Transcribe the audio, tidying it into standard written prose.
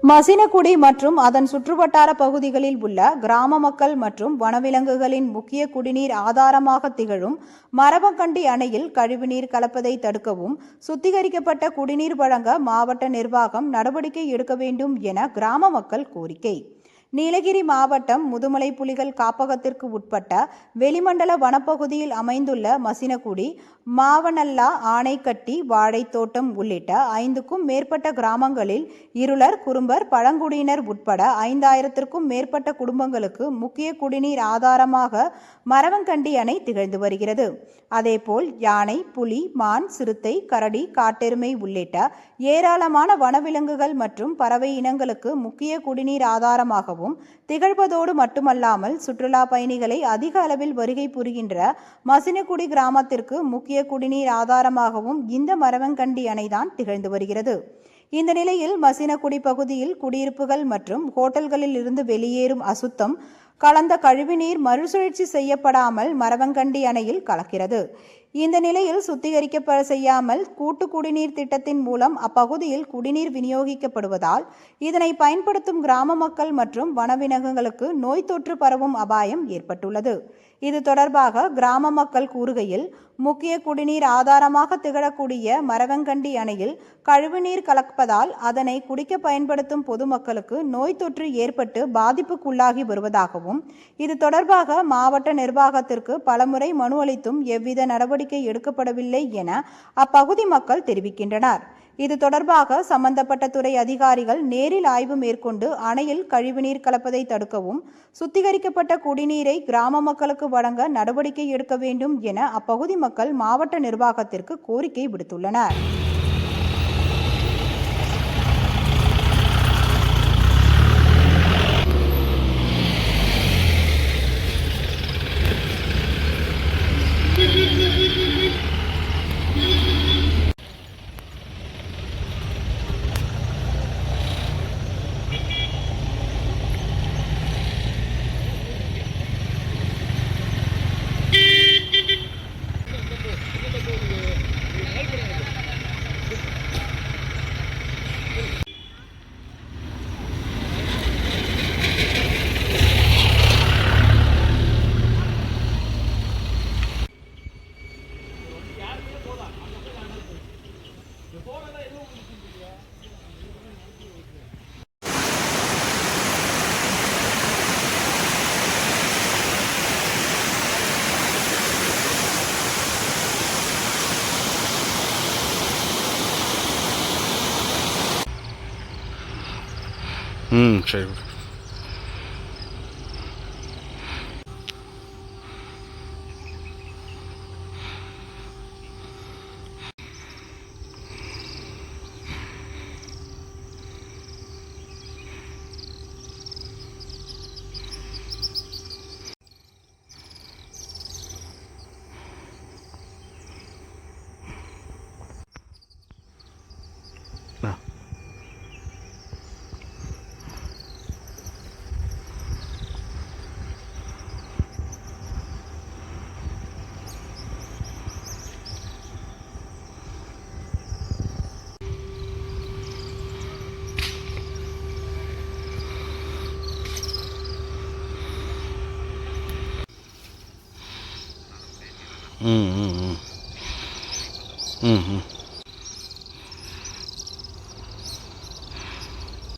மசினகுடி மற்றும் அதன் சுற்றுவட்டார பகுதிகளில் உள்ள கிராம மக்கள் மற்றும் வனவிலங்குகளின் முக்கிய குடிநீர் ஆதாரமாக திகழும் மரவங்கண்டி அணையில் கழிவுநீர் கலப்பதை தடுக்கவும் சுத்திகரிக்கப்பட்ட குடிநீர் வழங்க மாவட்ட நிர்வாகம் நடவடிக்கை எடுக்க வேண்டும் என கிராம மக்கள் கோரிக்கை. நீலகிரி மாவட்டம் முதுமலை புலிகள் காப்பகத்திற்கு உட்பட்ட வெளிமண்டல வனப்பகுதியில் அமைந்துள்ள மசினகுடி, மாவனல்லா, ஆனைக்கட்டி, வாழைத்தோட்டம் உள்ளிட்ட 5க்கும் மேற்பட்ட கிராமங்களில் இருளர், குறும்பர், பழங்குடியினர் உட்பட 5000த்திற்கும் மேற்பட்ட குடும்பங்களுக்கு முக்கிய குடிநீர் ஆதாரமாக மரவங்கண்டி அணை திகழ்ந்து வருகிறது. அதேபோல் யானை, புலி, மான், சிறுத்தை, கரடி, காட்டெருமை உள்ளிட்ட ஏராளமான வனவிலங்குகள் மற்றும் பறவை இனங்களுக்கு முக்கிய குடிநீர் ஆதாரமாகவும் திகழ்வதோடு மட்டுமல்லாமல் சுற்றுலா பயணிகளை அதிக அளவில் வருகை புரிகின்ற மசினகுடி கிராமத்திற்கு முக்கிய குடிநீர் ஆதாரமாகவும் இந்த மரவங்கண்டி அணைதான் திகழ்ந்து வருகிறது. இந்த நிலையில் மசினகுடி பகுதியில் குடியிருப்புகள் மற்றும் ஹோட்டல்களில் இருந்து வெளியேறும் அசுத்தம் கலந்த கழிவுநீர் மறுசுழற்சி செய்யப்படாமல் மரவங்கண்டி அணையில் கலக்கிறது. இந்த நிலையில் சுத்திகரிக்க செய்யாமல் கூட்டு குடிநீர் திட்டத்தின் மூலம் அப்பகுதியில் குடிநீர் விநியோகிக்கப்படுவதால் இதனை பயன்படுத்தும் கிராம மக்கள் மற்றும் வனவிலங்குகளுக்கு நோய் தொற்று பரவும் அபாயம் ஏற்பட்டுள்ளது. இது தொடர்பாக கிராம மக்கள் கூறுகையில், முக்கிய குடிநீர் ஆதாரமாக திகழக்கூடிய மரவங்கண்டி அணையில் கழிவுநீர் கலப்பதால் அதனை குடிக்க பயன்படுத்தும் பொதுமக்களுக்கு நோய் தொற்று ஏற்பட்டு பாதிப்புக்குள்ளாகி வருவதாகவும், இது தொடர்பாக மாவட்ட நிர்வாகத்திற்கு பலமுறை மனு அளித்தும் எவ்வித நடவடிக்கை எடுக்கப்படவில்லை என அப்பகுதி மக்கள் தெரிவிக்கின்றனர். இது தொடர்பாக சம்பந்தப்பட்ட துறை அதிகாரிகள் நேரில் ஆய்வு மேற்கொண்டு அணையில் கழிவுநீர் கலப்பதை தடுக்கவும் சுத்திகரிக்கப்பட்ட குடிநீரை கிராம மக்களுக்கு வழங்க நடவடிக்கை எடுக்க வேண்டும் என அப்பகுதி மக்கள் மாவட்ட நிர்வாகத்திற்கு கோரிக்கை விடுத்துள்ளனர். சரி. ம் ம் ம் ம் ம்